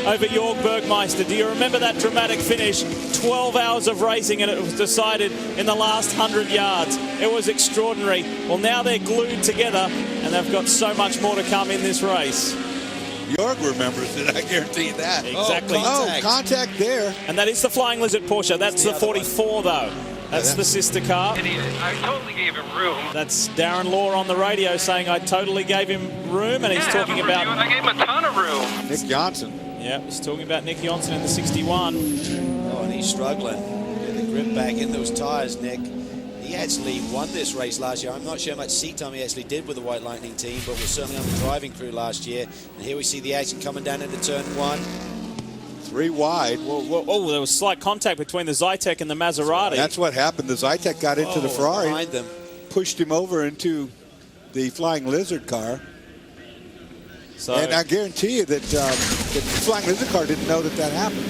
over Jörg Bergmeister. Do you remember that dramatic finish? 12 hours of racing and it was decided in the last 100 yards. It was extraordinary. Well, now they're glued together and they've got so much more to come in this race. Jörg remembers it, I guarantee that. Exactly. Contact there. And that is the Flying Lizard Porsche. That's the 44 though. That's the sister car. I totally gave him room. That's Darren Law on the radio saying I totally gave him room, and he's talking about... I gave him a ton of room. Nick Johnson. Yeah, he's talking about Nick Johnson in the 61. Oh, and he's struggling. Get the grip back in those tyres, Nick. He actually won this race last year. I'm not sure how much seat time he actually did with the White Lightning team, but was certainly on the driving crew last year. And here we see the action coming down into turn 1. 3 wide. Oh, there was slight contact between the Zytek and the Maserati. That's what happened. The Zytek got into the Ferrari, behind them, pushed him over into the Flying Lizard car. So, and I guarantee you that the Flying Lizard car didn't know that happened.